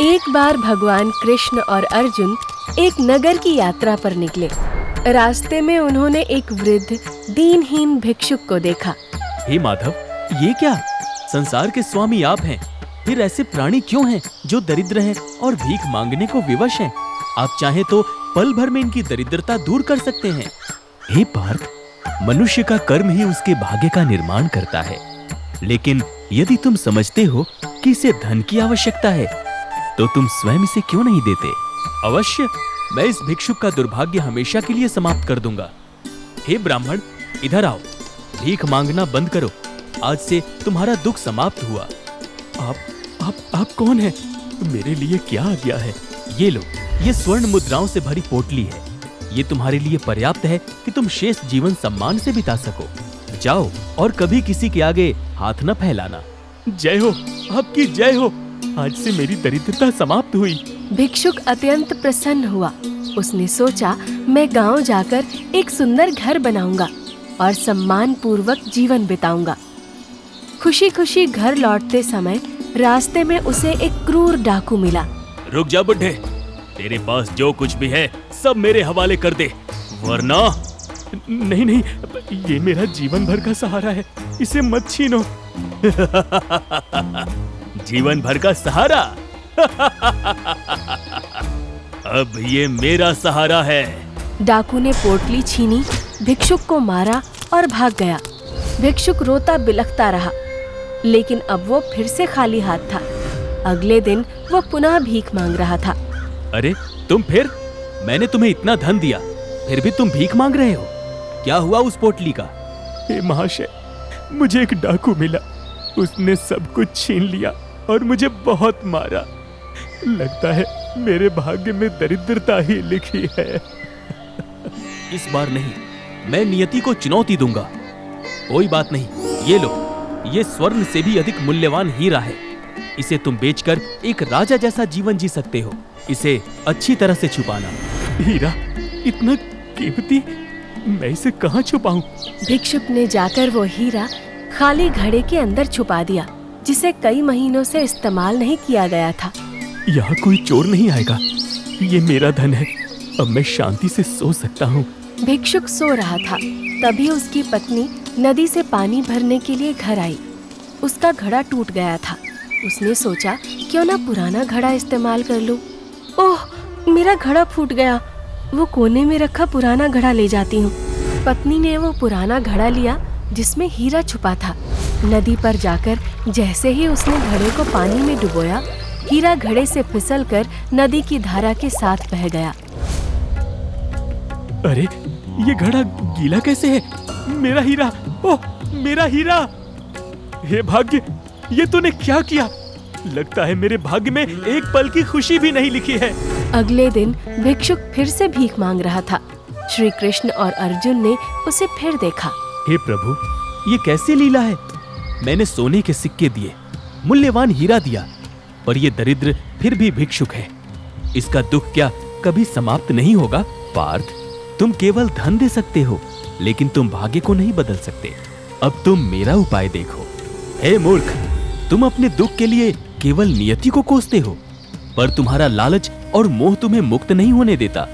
एक बार भगवान कृष्ण और अर्जुन एक नगर की यात्रा पर निकले। रास्ते में उन्होंने एक वृद्ध दीनहीन भिक्षुक को देखा। हे माधव, ये क्या? संसार के स्वामी आप हैं, फिर ऐसे प्राणी क्यों हैं जो दरिद्र हैं और भीख मांगने को विवश हैं? आप चाहें तो पल भर में इनकी दरिद्रता दूर कर सकते हैं। हे पार्थ, मनुष्य का कर्म ही उसके भाग्य का निर्माण करता है, लेकिन यदि तुम समझते हो कि इसे धन की आवश्यकता है, तो तुम स्वयं इसे क्यों नहीं देते? अवश्य, मैं इस भिक्षुक का दुर्भाग्य हमेशा के लिए समाप्त कर दूंगा। हे ब्राह्मण, इधर आओ, भीख मांगना बंद करो। आज से तुम्हारा दुख समाप्त हुआ। आप कौन हैं? मेरे लिए क्या आ गया है? ये लो, ये स्वर्ण मुद्राओं से भरी पोटली है। ये तुम्हारे लिए पर्याप्त है कि तुम शेष जीवन सम्मान से बिता सको। जाओ और कभी किसी के आगे हाथ न फैलाना। जय हो, आपकी जय हो। आज से मेरी दरिद्रता समाप्त हुई। भिक्षुक अत्यंत प्रसन्न हुआ। उसने सोचा, मैं गांव जाकर एक सुंदर घर बनाऊंगा और सम्मान पूर्वक जीवन बिताऊंगा। खुशी खुशी घर लौटते समय रास्ते में उसे एक क्रूर डाकू मिला। रुक जा बुड्ढे, तेरे पास जो कुछ भी है सब मेरे हवाले कर दे, वरना। नहीं, ये मेरा जीवन भर का सहारा है, इसे मत छीनो। जीवन भर का सहारा? अब ये मेरा सहारा है। डाकू ने पोटली छीनी, भिक्षुक को मारा और भाग गया। भिक्षुक रोता बिलखता रहा, लेकिन अब वो फिर से खाली हाथ था। अगले दिन वो पुनः भीख मांग रहा था। अरे तुम फिर? मैंने तुम्हें इतना धन दिया, फिर भी तुम भीख मांग रहे हो? क्या हुआ उस पोटली का? हे महाशय, मुझे एक डाकू मिला। उसने सब कुछ छीन लिया और मुझे बहुत मारा। लगता है मेरे भाग्य में दरिद्रता ही लिखी है। इस बार नहीं, मैं नियति को चुनौती दूंगा। कोई बात नहीं, ये लो, ये स्वर्ण से भी अधिक मूल्यवान हीरा है। इसे तुम बेचकर एक राजा जैसा जीवन जी सकते हो। इसे अच्छी तरह से छुपाना। हीरा इतना कीमती, मैं इसे कहाँ छुपाऊं? भिक्षुक ने जाकर वो हीरा खाली घड़े के अंदर छुपा दिया, जिसे कई महीनों से इस्तेमाल नहीं किया गया था। यहाँ कोई चोर नहीं आएगा, ये मेरा धन है। अब मैं शांति से सो सकता हूँ। भिक्षुक सो रहा था, तभी उसकी पत्नी नदी से पानी भरने के लिए घर आई। उसका घड़ा टूट गया था। उसने सोचा, क्यों ना पुराना घड़ा इस्तेमाल कर लूं। ओह, मेरा घड़ा फूट गया। वो कोने में रखा पुराना घड़ा ले जाती हूँ। पत्नी ने वो पुराना घड़ा लिया जिसमें हीरा छुपा था। नदी पर जाकर जैसे ही उसने घड़े को पानी में डुबोया, हीरा घड़े से फिसलकर नदी की धारा के साथ बह गया। अरे, ये घड़ा गीला कैसे है? मेरा हीरा! ओह, मेरा हीरा! हे भाग्य, ये तूने क्या किया? लगता है मेरे भाग्य में एक पल की खुशी भी नहीं लिखी है। अगले दिन भिक्षुक फिर से भीख मांग रहा था। श्री कृष्ण और अर्जुन ने उसे फिर देखा। हे प्रभु, ये कैसी लीला है? मैंने सोने के सिक्के दिए, मूल्यवान हीरा दिया, पर ये दरिद्र फिर भी भिक्षुक है। इसका दुख क्या कभी समाप्त नहीं होगा? पार्थ, तुम केवल धन दे सकते हो, लेकिन तुम भाग्य को नहीं बदल सकते। अब तुम मेरा उपाय देखो। हे मूर्ख, तुम अपने दुख के लिए केवल नियति को कोसते हो, पर तुम्हारा लालच और मोह तुम्हें मुक्त नहीं होने देता।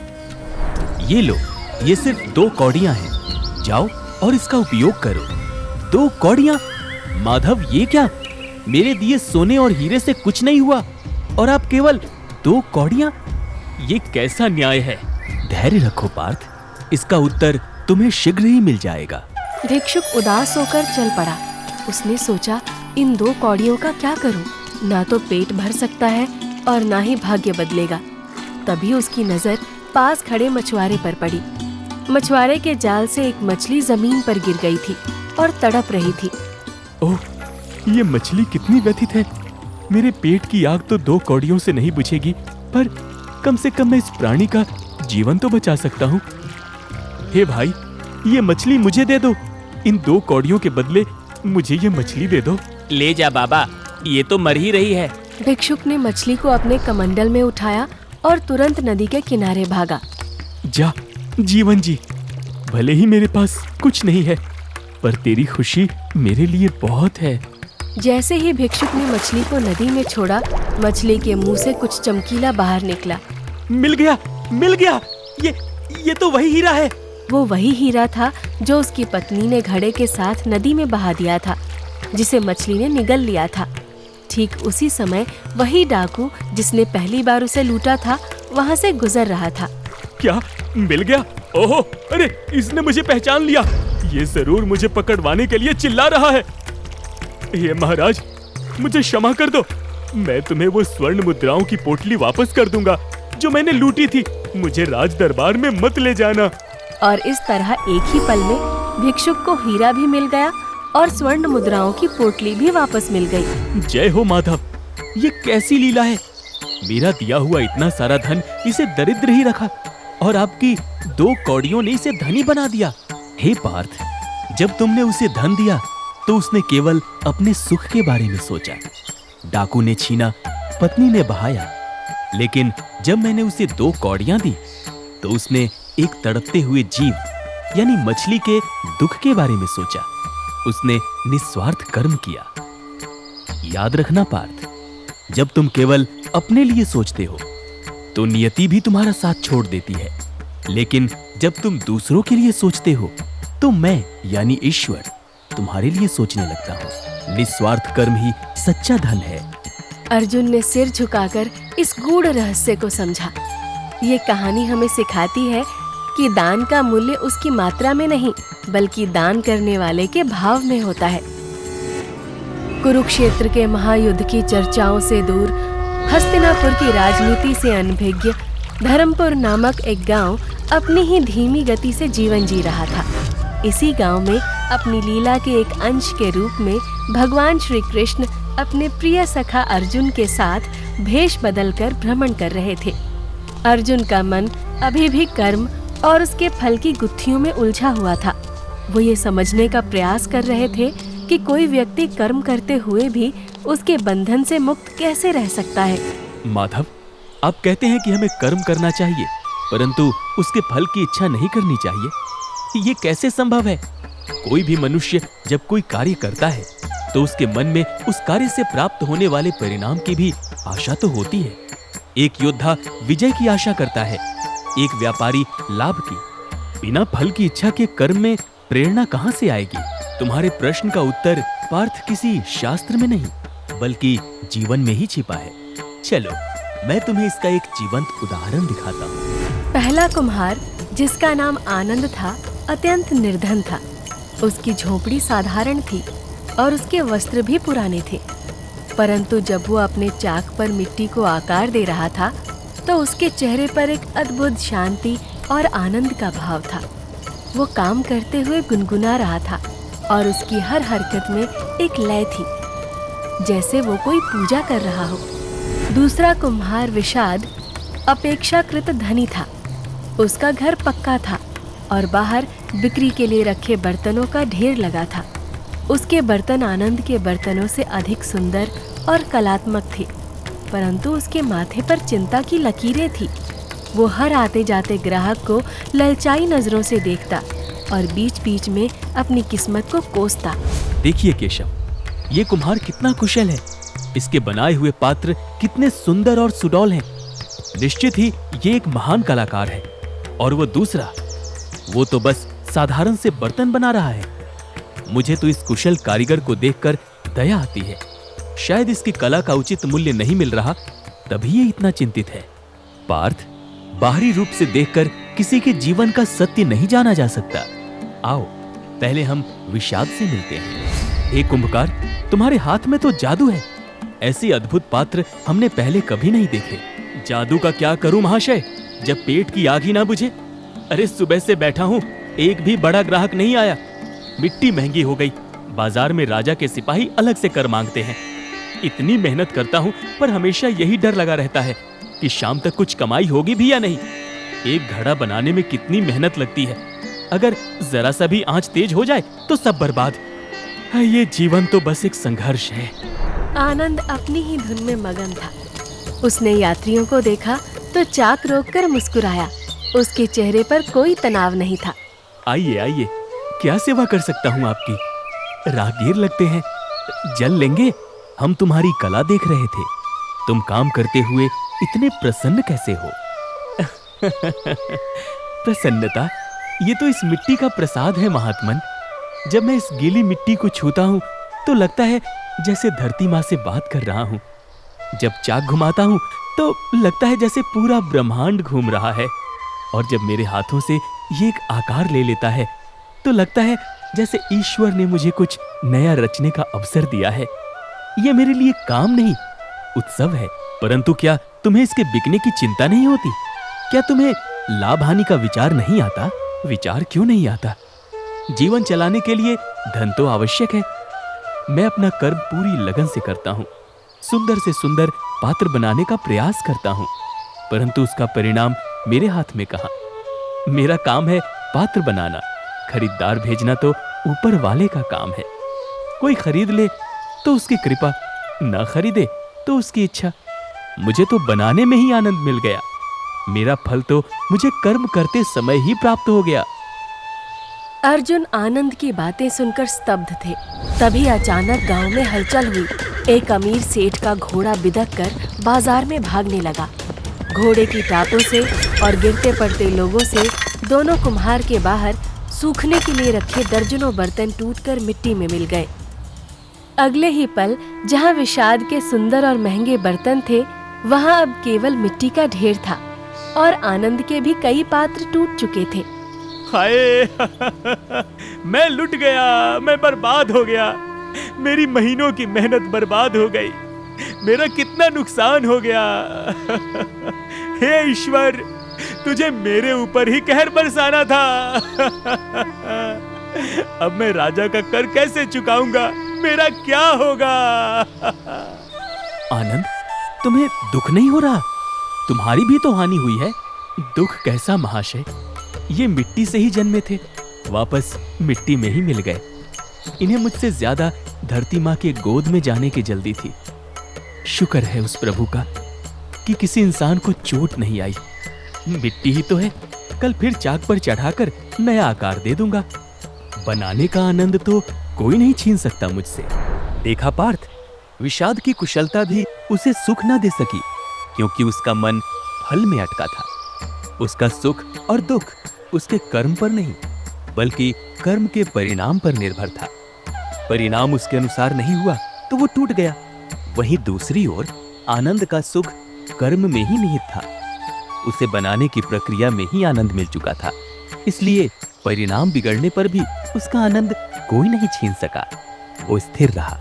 ये लो, ये सिर्फ 2 कौड़ियां हैं। जाओ और इसका उपयोग करो। 2 कौड़ियां? माधव, ये क्या? मेरे दिए सोने और हीरे से कुछ नहीं हुआ, और आप केवल 2 कौड़ियां? ये कैसा न्याय है? धैर्य रखो पार्थ, इसका उत्तर तुम्हें शीघ्र ही मिल जाएगा। भिक्षुक उदास होकर चल पड़ा। उसने सोचा, इन 2 कौड़ियों का क्या करूं? ना तो पेट भर सकता है और ना ही भाग्य बदलेगा। तभी उसकी नजर पास खड़े मछुआरे पर पड़ी। मछुआरे के जाल से एक मछली जमीन पर गिर गई थी और तड़प रही थी। ओह, ये मछली कितनी व्यथित है। मेरे पेट की आग तो 2 कौड़ियों से नहीं बुझेगी, पर कम से कम मैं इस प्राणी का जीवन तो बचा सकता हूँ। हे भाई, ये मछली मुझे दे दो। इन 2 कौड़ियों के बदले मुझे ये मछली दे दो। ले जा बाबा, ये तो मर ही रही है। भिक्षुक ने मछली को अपने कमंडल में उठाया और तुरंत नदी के किनारे भागा। जा, जीवन जी। भले ही मेरे पास कुछ नहीं है, पर तेरी खुशी मेरे लिए बहुत है। जैसे ही भिक्षुक ने मछली को नदी में छोड़ा, मछली के मुंह से कुछ चमकीला बाहर निकला। मिल गया। ये तो वही हीरा है। वो वही हीरा था जो उसकी पत्नी ने घड़े के साथ नदी में बहा दिया था, जिसे मछली ने निगल लिया था। ठीक उसी समय वही डाकू जिसने पहली बार उसे लूटा था, वहाँ से गुजर रहा था। क्या मिल गया? ओहो, अरे इसने मुझे पहचान लिया। ये जरूर मुझे पकड़वाने के लिए चिल्ला रहा है। हे महाराज, मुझे क्षमा कर दो। मैं तुम्हें वो स्वर्ण मुद्राओं की पोटली वापस कर दूंगा जो मैंने लूटी थी। मुझे राज दरबार में मत ले जाना। और इस तरह एक ही पल में भिक्षुक को हीरा भी मिल गया और स्वर्ण मुद्राओं की पोटली भी वापस मिल गई। जय हो माधव, ये कैसी लीला है। मेरा दिया हुआ इतना सारा धन इसे दरिद्र ही रखा और आपकी 2 कौड़ियों ने इसे धनी बना दिया। हे पार्थ, जब तुमने उसे धन दिया तो उसने केवल अपने सुख के बारे में सोचा। डाकू ने छीना, पत्नी ने बहाया, लेकिन जब मैंने उसे 2 कौड़ियां दी तो उसने एक तड़पते हुए जीव यानी मछली के दुख के बारे में सोचा। उसने निस्वार्थ कर्म किया। याद रखना पार्थ, जब तुम केवल अपने लिए सोचते हो तो नियति भी तुम्हारा साथ छोड़ देती है, लेकिन जब तुम दूसरों के लिए सोचते हो तो मैं यानी ईश्वर तुम्हारे लिए सोचने लगता हूँ। निस्वार्थ कर्म ही सच्चा धन है। अर्जुन ने सिर झुकाकर इस गूढ़ रहस्य को समझा। ये कहानी हमें सिखाती है कि दान का मूल्य उसकी मात्रा में नहीं, बल्कि दान करने वाले के भाव में होता है। कुरुक्षेत्र के महायुद्ध की चर्चाओं से दूर, हस्तिनापुर की राजनीति से अनभिज्ञ धर्मपुर नामक एक गांव अपनी ही धीमी गति से जीवन जी रहा था। इसी गांव में अपनी लीला के एक अंश के रूप में भगवान श्री कृष्ण अपने प्रिय सखा अर्जुन के साथ भेष बदलकर भ्रमण कर रहे थे। अर्जुन का मन अभी भी कर्म और उसके फल की गुत्थियों में उलझा हुआ था। वो ये समझने का प्रयास कर रहे थे कि कोई व्यक्ति कर्म करते हुए भी उसके बंधन से मुक्त कैसे रह सकता है। माधव, आप कहते हैं कि हमें कर्म करना चाहिए, परंतु उसके फल की इच्छा नहीं करनी चाहिए। ये कैसे संभव है? कोई भी मनुष्य जब कोई कार्य करता है तो उसके मन में उस कार्य से प्राप्त होने वाले परिणाम की भी आशा तो होती है। एक योद्धा विजय की आशा करता है, एक व्यापारी लाभ की। बिना फल की इच्छा के कर्म में प्रेरणा कहां से आएगी? तुम्हारे प्रश्न का उत्तर पार्थ किसी शास्त्र में नहीं, बल्कि जीवन में ही छिपा है। चलो, मैं तुम्हें इसका एक जीवंत उदाहरण दिखाता हूँ। पहला कुम्हार, जिसका नाम आनंद था, अत्यंत निर्धन था। उसकी झोपड़ी साधारण थी और उसके वस्त्र भी पुराने थे, परंतु जब वो अपने चाक पर मिट्टी को आकार दे रहा था तो उसके चेहरे पर एक अद्भुत शांति और आनंद का भाव था। वो काम करते हुए गुनगुना रहा था और उसकी हर हरकत में एक लय थी, जैसे वो कोई पूजा कर रहा हो। दूसरा कुम्हार विषाद अपेक्षाकृत धनी था। उसका घर पक्का था और बाहर बिक्री के लिए रखे बर्तनों का ढेर लगा था। उसके बर्तन आनंद के बर्तनों से अधिक सुंदर और कलात्मक थे, परंतु उसके माथे पर चिंता की लकीरें थी। वो हर आते जाते ग्राहक को ललचाई नजरों से देखता और बीच बीच में अपनी किस्मत को कोसता। देखिए केशव, ये कुम्हार कितना कुशल है। इसके बनाए हुए पात्र कितने सुंदर और सुडौल हैं। निश्चित ही ये एक महान कलाकार है। और वो दूसरा, वो तो बस साधारण से बर्तन बना रहा है। मुझे तो इस कुशल कारीगर को देखकर दया आती है। शायद इसकी कला का उचित मूल्य नहीं मिल रहा, तभी ये इतना चिंतित है। पार्थ, बाहरी रूप से देखकर किसी के जीवन का सत्य नहीं जाना जा सकता। आओ, पहले हम विषाद से मिलते हैं। हे कुंभकार, तुम्हारे हाथ में तो जादू है। ऐसे अद्भुत पात्र हमने पहले कभी नहीं देखे। जादू का क्या करूं महाशय, जब पेट की आग ही ना बुझे। अरे सुबह से बैठा हूं, एक भी बड़ा ग्राहक नहीं आया। मिट्टी महंगी हो गई। बाजार में राजा के सिपाही अलग से कर मांगते हैं। इतनी मेहनत करता हूं, पर हमेशा यही डर लगा रहता है कि शाम तक कुछ कमाई होगी भी या नहीं। एक घड़ा बनाने में कितनी मेहनत लगती है, अगर जरा सा भी आंच तेज हो जाए तो सब बर्बाद। ये जीवन तो बस एक संघर्ष है। आनंद अपनी ही धुन में मगन था। उसने यात्रियों को देखा तो चाक रोककर मुस्कुराया। उसके चेहरे पर कोई तनाव नहीं था। आइए आइए, क्या सेवा कर सकता हूँ आपकी? राहगीर लगते हैं, जल लेंगे? हम तुम्हारी कला देख रहे थे। तुम काम करते हुए इतने प्रसन्न कैसे हो? प्रसन्नता? ये तो इस मिट्टी का प्रसाद है महात्मन। जब मैं इस गीली मिट्टी को छूता हूँ तो लगता है जैसे धरती माँ से बात कर रहा हूँ। जब चाक घुमाता हूँ तो लगता है जैसे पूरा ब्रह्मांड घूम रहा है। और जब मेरे हाथों से ये एक आकार ले लेता है तो लगता है जैसे ईश्वर ने मुझे कुछ नया रचने का अवसर दिया है। ये मेरे लिए काम नहीं, उत्सव है। परंतु क्या तुम्हें इसके बिकने की चिंता नहीं होती? क्या तुम्हें लाभ हानि का विचार नहीं आता? विचार क्यों नहीं आता? जीवन चलाने के लिए धन तो आवश्यक है। मैं अपना कर्म पूरी लगन से करता हूँ, सुंदर से सुंदर पात्र बनाने का प्रयास करता हूँ, परंतु उसका परिणाम मेरे हाथ में कहाँ? मेरा काम है पात्र बनाना, खरीदार भेजना तो ऊपर वाले का काम है। कोई खरीद ले तो उसकी कृपा, ना खरीदे तो उसकी इच्छा। मुझे तो बनाने में ही आनंद मिल गया। मेरा फल तो मुझे कर्म करते समय ही प्राप्त हो गया। अर्जुन आनंद की बातें सुनकर स्तब्ध थे। तभी अचानक गांव में हलचल हुई। एक अमीर सेठ का घोड़ा बिदक कर बाजार में भागने लगा। घोड़े की टापों से और गिरते पड़ते लोगों से दोनों कुम्हार के बाहर सूखने के लिए रखे दर्जनों बर्तन टूटकर मिट्टी में मिल गए। अगले ही पल जहां विषाद के सुंदर और महंगे बर्तन थे, वहां अब केवल मिट्टी का ढेर था और आनंद के भी कई पात्र टूट चुके थे। हाय मैं लुट गया, मैं बर्बाद हो गया। मेरी महीनों की मेहनत बर्बाद हो गई। मेरा कितना नुकसान हो गया। हे ईश्वर, तुझे मेरे ऊपर ही कहर बरसाना था। अब मैं राजा का कर कैसे चुकाऊंगा? मेरा क्या होगा? आनंद, तुम्हें दुख नहीं हो रहा? तुम्हारी भी तो हानि हुई है। दुख कैसा महाशय? ये मिट्टी से ही जन्मे थे, वापस मिट्टी में ही मिल गए। इन्हें मुझसे ज्यादा धरती माँ के गोद में जाने की जल्दी थी। शुक्र है उस प्रभु का कि किसी इंसान को चोट नहीं आई। मिट्टी ही तो है, कल फिर चाक पर चढ़ाकर नया आकार दे दूंगा। बनाने का आनंद तो कोई नहीं छीन सकता मुझसे। देखा पार्थ, विषाद की कुशलता भी उसे सुख न दे सकी, क्योंकि उसका मन फल में अटका था। उसका सुख और दुख उसके कर्म पर नहीं, बल्कि कर्म के परिणाम पर निर्भर था। परिणाम उसके अनुसार नहीं हुआ तो वो टूट गया। वहीं दूसरी ओर आनंद का सुख कर्म में ही निहित था। उसे बनाने की प्रक्रिया में ही आनंद मिल चुका था, इसलिए परिणाम बिगड़ने पर भी उसका आनंद कोई नहीं छीन सका। वो स्थिर रहा।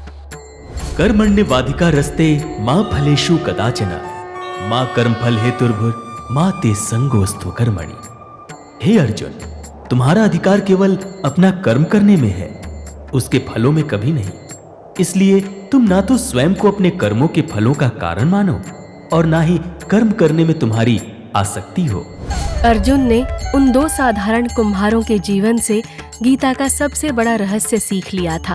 कर्मण्यवाधिका रस्ते मां फलेषु कदाचन मां कर्मफल हेतुर्भुर मां ते संगोस्तु कर्मणि। हे अर्जुन, तुम्हारा अधिकार केवल अपना कर्म करने में है, उसके फलों में कभी नहीं। इसलिए तुम ना तो स्वयं को अपने कर्मों के फलों का कारण मानो और ना ही कर्म करने में तुम्हारी आसक्ति हो। अर्जुन ने उन दो साधारण कुम्हारों के जीवन से गीता का सबसे बड़ा रहस्य सीख लिया था।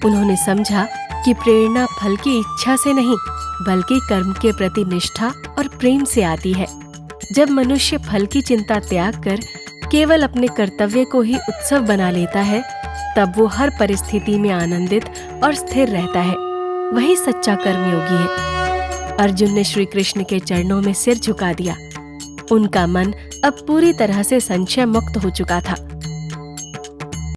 उन्होंने समझा कि प्रेरणा फल की इच्छा से नहीं, बल्कि कर्म के प्रति निष्ठा और प्रेम से आती है। जब मनुष्य फल की चिंता त्याग कर केवल अपने कर्तव्य को ही उत्सव बना लेता है, तब वो हर परिस्थिति में आनंदित और स्थिर रहता है। वही सच्चा कर्मयोगी है। अर्जुन ने श्री कृष्ण के चरणों में सिर झुका दिया। उनका मन अब पूरी तरह से संशय मुक्त हो चुका था।